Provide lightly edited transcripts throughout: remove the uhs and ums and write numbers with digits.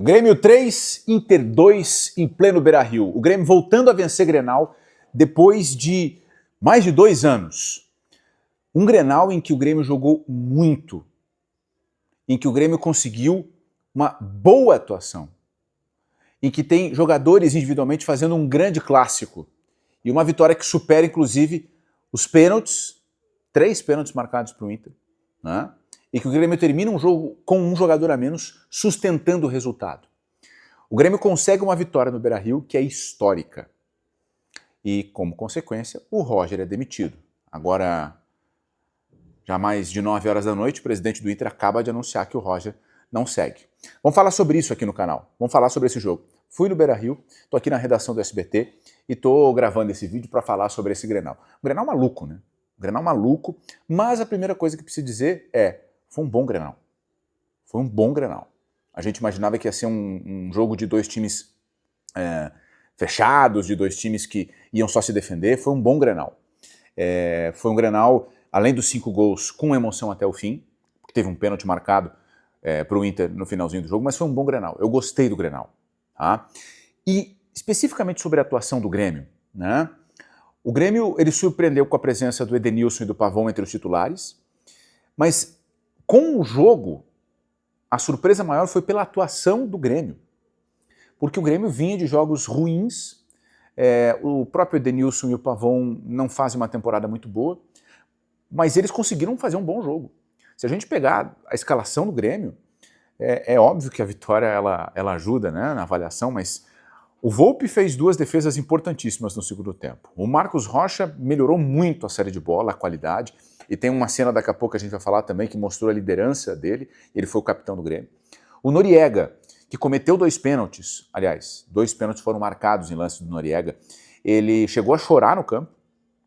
Grêmio 3, Inter 2 em pleno Beira-Rio. O Grêmio voltando a vencer Grenal depois de mais de 2 anos. Um Grenal em que o Grêmio jogou muito, em que o Grêmio conseguiu uma boa atuação, em que tem jogadores individualmente fazendo um grande clássico e uma vitória que supera inclusive os pênaltis, 3 pênaltis marcados para o Inter, né? E que o Grêmio termina um jogo com um jogador a menos, sustentando o resultado. O Grêmio consegue uma vitória no Beira-Rio que é histórica. E, como consequência, o Roger é demitido. Agora, já mais de 9 horas da noite, o presidente do Inter acaba de anunciar que o Roger não segue. Vamos falar sobre isso aqui no canal. Vamos falar sobre esse jogo. Fui no Beira-Rio, estou aqui na redação do SBT e estou gravando esse vídeo para falar sobre esse Grenal. Um Grenal maluco, né? Um Grenal maluco, mas a primeira coisa que preciso dizer é: foi um bom Grenal. Foi um bom Grenal. A gente imaginava que ia ser um jogo de 2 times fechados, de 2 times que iam só se defender. Foi um bom Grenal. Foi um Grenal, além dos 5 gols, com emoção até o fim, porque teve um pênalti marcado para o Inter no finalzinho do jogo, mas foi um bom Grenal. Eu gostei do Grenal. Tá? E especificamente sobre a atuação do Grêmio, né? O Grêmio ele surpreendeu com a presença do Edenilson e do Pavão entre os titulares, mas com o jogo, a surpresa maior foi pela atuação do Grêmio. Porque o Grêmio vinha de jogos ruins, o próprio Edenilson e o Pavão não fazem uma temporada muito boa, mas eles conseguiram fazer um bom jogo. Se a gente pegar a escalação do Grêmio, é óbvio que a vitória ela ajuda, né, na avaliação, mas o Volpi fez 2 defesas importantíssimas no segundo tempo. O Marcos Rocha melhorou muito a saída de bola, a qualidade, e tem uma cena daqui a pouco que a gente vai falar também que mostrou a liderança dele, ele foi o capitão do Grêmio. O Noriega, que cometeu 2 pênaltis, aliás, 2 pênaltis foram marcados em lance do Noriega, ele chegou a chorar no campo,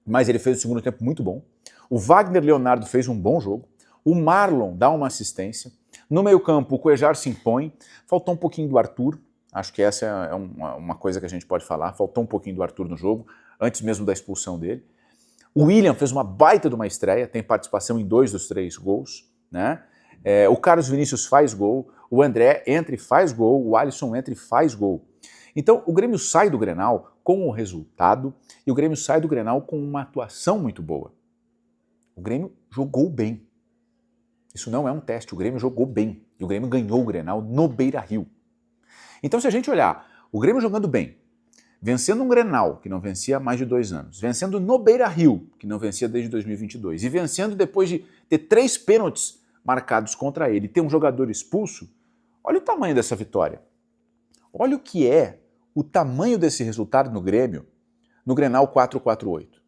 mas ele fez o segundo tempo muito bom. O Wagner Leonardo fez um bom jogo, o Marlon dá uma assistência, no meio campo o Cuéllar se impõe, faltou um pouquinho do Arthur, acho que essa é uma coisa que a gente pode falar, faltou um pouquinho do Arthur no jogo, antes mesmo da expulsão dele. O William fez uma baita de uma estreia, tem participação em 2 dos 3 gols, né? O Carlos Vinícius faz gol, o André entra e faz gol, o Alisson entra e faz gol. Então o Grêmio sai do Grenal com o resultado e o Grêmio sai do Grenal com uma atuação muito boa. O Grêmio jogou bem. Isso não é um teste, o Grêmio jogou bem e o Grêmio ganhou o Grenal no Beira-Rio. Então se a gente olhar o Grêmio jogando bem, vencendo um Grenal, que não vencia há mais de 2 anos, vencendo no Beira-Rio, que não vencia desde 2022, e vencendo depois de ter 3 pênaltis marcados contra ele, ter um jogador expulso, olha o tamanho dessa vitória. Olha o que é o tamanho desse resultado no Grêmio, no Grenal 448.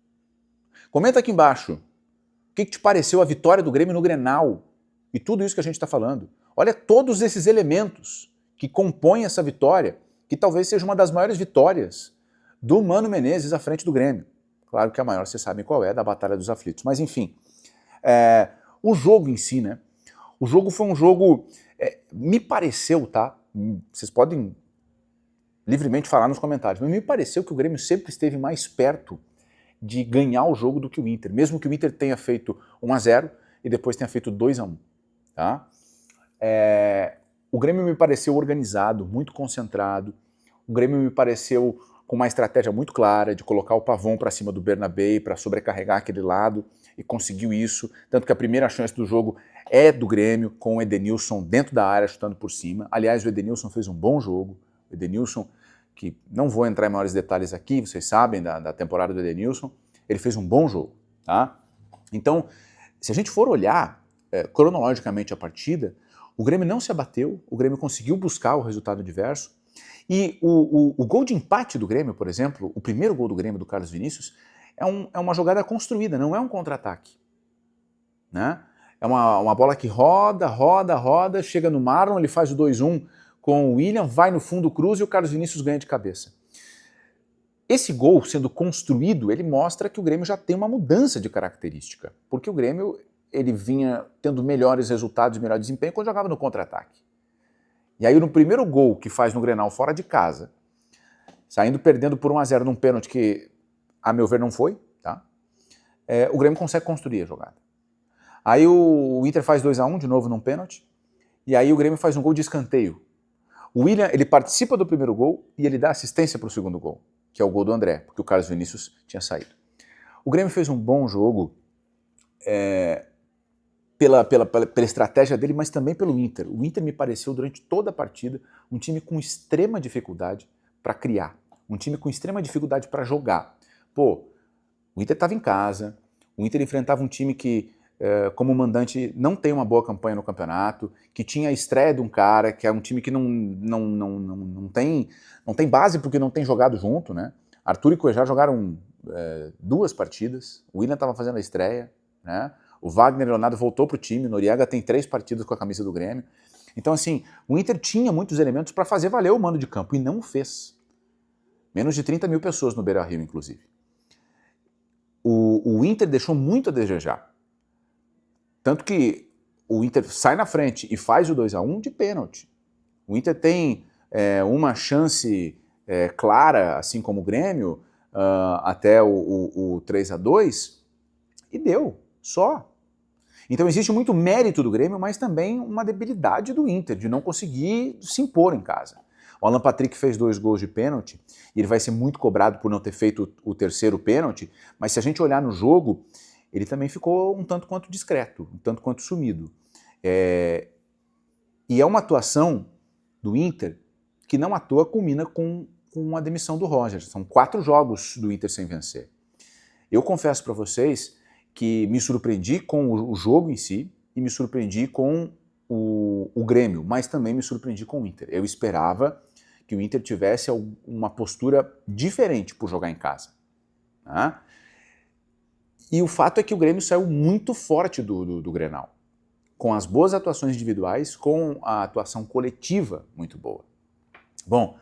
Comenta aqui embaixo, o que te pareceu a vitória do Grêmio no Grenal? E tudo isso que a gente está falando. Olha todos esses elementos que compõem essa vitória, que talvez seja uma das maiores vitórias do Mano Menezes à frente do Grêmio. Claro que a maior, vocês sabem qual é, da Batalha dos Aflitos. Mas enfim, o jogo em si, né? O jogo foi um jogo, me pareceu, tá? Vocês podem livremente falar nos comentários, mas me pareceu que o Grêmio sempre esteve mais perto de ganhar o jogo do que o Inter, mesmo que o Inter tenha feito 1-0 e depois tenha feito 2-1, tá? O Grêmio me pareceu organizado, muito concentrado. O Grêmio me pareceu com uma estratégia muito clara de colocar o Pavão para cima do Bernabé para sobrecarregar aquele lado e conseguiu isso. Tanto que a primeira chance do jogo é do Grêmio, com o Edenilson dentro da área chutando por cima. Aliás, o Edenilson fez um bom jogo. O Edenilson, que não vou entrar em maiores detalhes aqui, vocês sabem da temporada do Edenilson, ele fez um bom jogo. Tá? Então, se a gente for olhar cronologicamente a partida, o Grêmio não se abateu, o Grêmio conseguiu buscar o resultado adverso e o gol de empate do Grêmio, por exemplo, o primeiro gol do Grêmio do Carlos Vinícius, é uma jogada construída, não é um contra-ataque. Né? É uma bola que roda, chega no Marlon, ele faz o 2-1 com o William, vai no fundo, cruza e o Carlos Vinícius ganha de cabeça. Esse gol sendo construído, ele mostra que o Grêmio já tem uma mudança de característica, porque o Grêmio ele vinha tendo melhores resultados, melhor desempenho quando jogava no contra-ataque. E aí no primeiro gol que faz no Grenal fora de casa, saindo perdendo por 1-0 num pênalti que, a meu ver, não foi, tá? O Grêmio consegue construir a jogada. Aí o Inter faz 2-1 de novo num pênalti, e aí o Grêmio faz um gol de escanteio. O William, ele participa do primeiro gol e ele dá assistência para o segundo gol, que é o gol do André, porque o Carlos Vinícius tinha saído. O Grêmio fez um bom jogo pela estratégia dele, mas também pelo Inter. O Inter me pareceu, durante toda a partida, um time com extrema dificuldade para criar, um time com extrema dificuldade para jogar. Pô, o Inter estava em casa, o Inter enfrentava um time que, como mandante, não tem uma boa campanha no campeonato, que tinha a estreia de um cara, que é um time que não tem base porque não tem jogado junto, né? Arthur e Cuejá jogaram 2 partidas, o William estava fazendo a estreia, né? O Wagner Leonardo voltou para o time, o Noriega tem 3 partidas com a camisa do Grêmio. Então, assim, o Inter tinha muitos elementos para fazer valer o mando de campo e não fez. Menos de 30 mil pessoas no Beira-Rio, inclusive. O Inter deixou muito a desejar. Tanto que o Inter sai na frente e faz o 2-1 de pênalti. O Inter tem uma chance clara, assim como o Grêmio, até o 3-2, e deu, só. Então existe muito mérito do Grêmio, mas também uma debilidade do Inter, de não conseguir se impor em casa. O Alan Patrick fez 2 gols de pênalti, e ele vai ser muito cobrado por não ter feito o terceiro pênalti, mas se a gente olhar no jogo, ele também ficou um tanto quanto discreto, um tanto quanto sumido. E é uma atuação do Inter que não à toa culmina com a demissão do Roger. São 4 jogos do Inter sem vencer. Eu confesso para vocês que me surpreendi com o jogo em si e me surpreendi com o Grêmio, mas também me surpreendi com o Inter. Eu esperava que o Inter tivesse uma postura diferente por jogar em casa. Tá? E o fato é que o Grêmio saiu muito forte do Grenal, com as boas atuações individuais, com a atuação coletiva muito boa. Bom,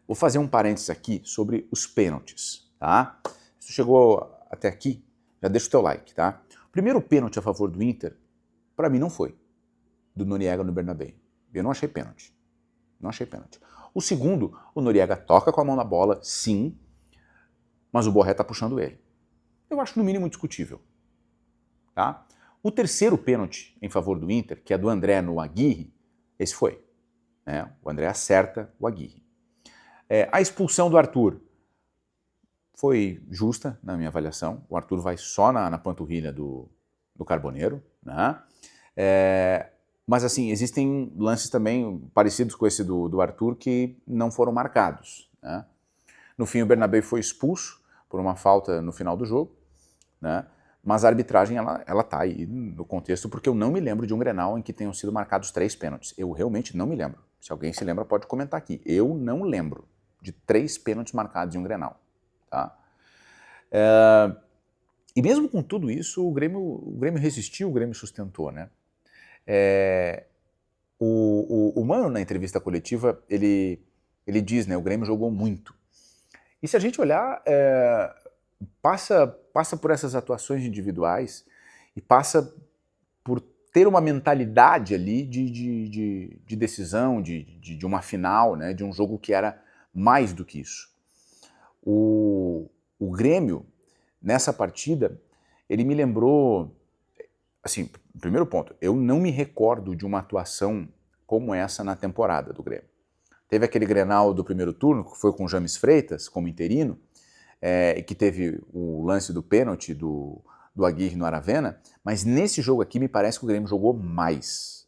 vou fazer um parênteses aqui sobre os pênaltis. Tá? Se você chegou até aqui, já deixa o teu like, tá? O primeiro pênalti a favor do Inter, para mim não foi, do Noriega no Bernabéu. Eu não achei pênalti. Não achei pênalti. O segundo, o Noriega toca com a mão na bola, sim, mas o Borré tá puxando ele. Eu acho no mínimo discutível. Tá? O terceiro pênalti em favor do Inter, que é do André no Aguirre, esse foi. Né? O André acerta o Aguirre. A expulsão do Arthur foi justa, na minha avaliação. O Arthur vai só na panturrilha do Carboneiro. Né? Mas assim, existem lances também parecidos com esse do Arthur que não foram marcados. Né? No fim, o Bernabéu foi expulso por uma falta no final do jogo, né? Mas a arbitragem ela tá aí no contexto, porque eu não me lembro de um Grenal em que tenham sido marcados 3 pênaltis. Eu realmente não me lembro. Se alguém se lembra, pode comentar aqui. Eu não lembro de 3 pênaltis marcados em um Grenal. Tá? E mesmo com tudo isso, o Grêmio resistiu, o Grêmio sustentou. Né? O Mano, na entrevista coletiva, ele diz, né, o Grêmio jogou muito. E se a gente olhar, passa por essas atuações individuais e passa por ter uma mentalidade ali de decisão, de uma final, né, de um jogo que era mais do que isso. O Grêmio, nessa partida, ele me lembrou, assim, primeiro ponto, eu não me recordo de uma atuação como essa na temporada do Grêmio. Teve aquele Grenal do primeiro turno, que foi com o James Freitas, como interino, que teve o lance do pênalti do Aguirre no Aravena, mas nesse jogo aqui me parece que o Grêmio jogou mais.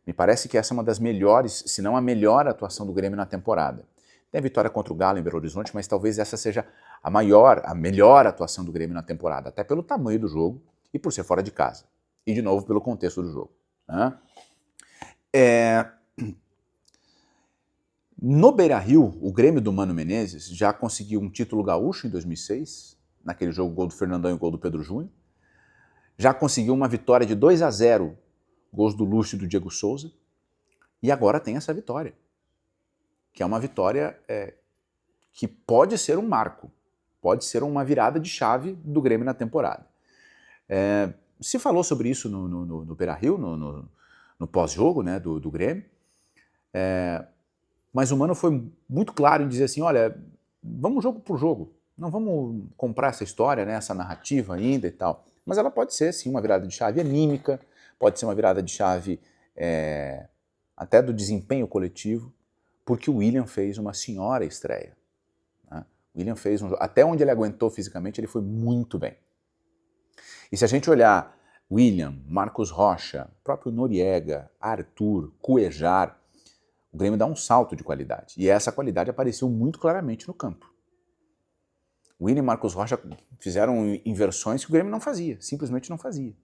Me parece que essa é uma das melhores, se não a melhor atuação do Grêmio na temporada. Tem a vitória contra o Galo em Belo Horizonte, mas talvez essa seja a melhor atuação do Grêmio na temporada, até pelo tamanho do jogo e por ser fora de casa. E, de novo, pelo contexto do jogo. Né? No Beira-Rio, o Grêmio do Mano Menezes já conseguiu um título gaúcho em 2006, naquele jogo gol do Fernandão e gol do Pedro Júnior. Já conseguiu uma vitória de 2-0, gols do Lúcio e do Diego Souza. E agora tem essa vitória, que é uma vitória que pode ser um marco, pode ser uma virada de chave do Grêmio na temporada. Se falou sobre isso no Beira-Rio, no pós-jogo, né, do Grêmio, mas o Mano foi muito claro em dizer assim, olha, vamos jogo por jogo, não vamos comprar essa história, né, essa narrativa ainda e tal, mas ela pode ser sim uma virada de chave anímica, pode ser uma virada de chave até do desempenho coletivo, porque o William fez uma senhora estreia. Né? O William fez até onde ele aguentou fisicamente, ele foi muito bem. E se a gente olhar William, Marcos Rocha, próprio Noriega, Arthur, Cuejar, o Grêmio dá um salto de qualidade. E essa qualidade apareceu muito claramente no campo. William e Marcos Rocha fizeram inversões que o Grêmio não fazia, simplesmente não fazia.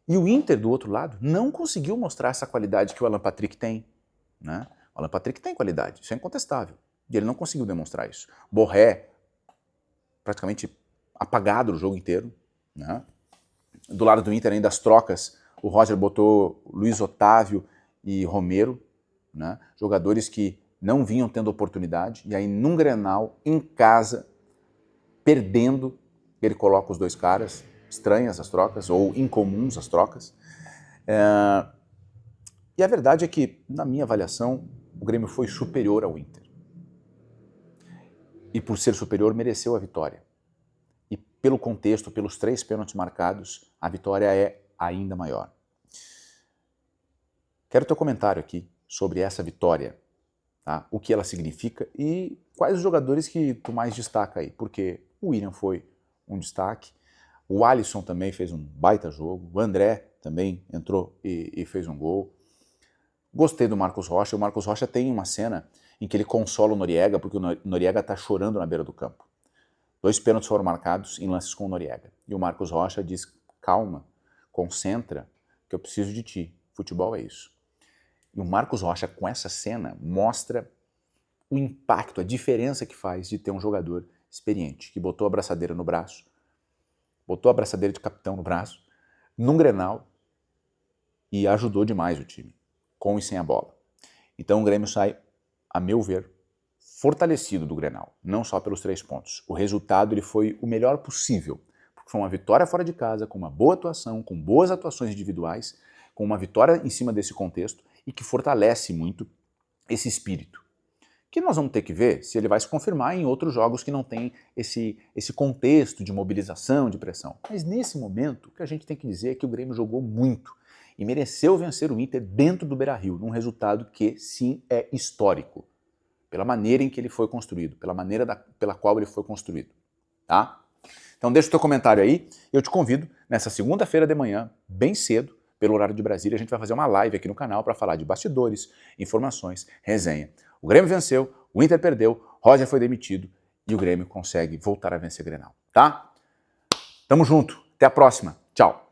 E o Inter, do outro lado, não conseguiu mostrar essa qualidade que o Alan Patrick tem. Né? O Alan Patrick tem qualidade, isso é incontestável. E ele não conseguiu demonstrar isso. Borré, praticamente apagado o jogo inteiro. Né? Do lado do Inter, ainda as trocas, o Roger botou Luiz Otávio e Romero, né? Jogadores que não vinham tendo oportunidade, e aí num Grenal, em casa, perdendo, ele coloca os dois caras, estranhas as trocas, ou incomuns as trocas. E a verdade é que, na minha avaliação, o Grêmio foi superior ao Inter. E por ser superior, mereceu a vitória. E pelo contexto, pelos 3 pênaltis marcados, a vitória é ainda maior. Quero teu comentário aqui sobre essa vitória, tá? O que ela significa e quais os jogadores que tu mais destaca aí, porque o William foi um destaque, o Alisson também fez um baita jogo, o André também entrou e fez um gol. Gostei do Marcos Rocha, o Marcos Rocha tem uma cena em que ele consola o Noriega, porque o Noriega está chorando na beira do campo. 2 pênaltis foram marcados em lances com o Noriega. E o Marcos Rocha diz, calma, concentra, que eu preciso de ti, futebol é isso. E o Marcos Rocha, com essa cena, mostra o impacto, a diferença que faz de ter um jogador experiente, que botou a braçadeira no braço, botou a braçadeira de capitão no braço, num Grenal, e ajudou demais o time, com e sem a bola. Então o Grêmio sai, a meu ver, fortalecido do Grenal, não só pelos 3 pontos. O resultado ele foi o melhor possível, porque foi uma vitória fora de casa, com uma boa atuação, com boas atuações individuais, com uma vitória em cima desse contexto e que fortalece muito esse espírito. Que nós vamos ter que ver se ele vai se confirmar em outros jogos que não tem esse contexto de mobilização, de pressão. Mas nesse momento, o que a gente tem que dizer é que o Grêmio jogou muito e mereceu vencer o Inter dentro do Beira-Rio, num resultado que, sim, é histórico, pela maneira em que ele foi construído, pela maneira pela qual ele foi construído. Tá? Então deixa o teu comentário aí, eu te convido nessa segunda-feira de manhã, bem cedo, pelo horário de Brasília, a gente vai fazer uma live aqui no canal para falar de bastidores, informações, resenha. O Grêmio venceu, o Inter perdeu, Roger foi demitido e o Grêmio consegue voltar a vencer o Grenal, tá? Tamo junto, até a próxima, tchau!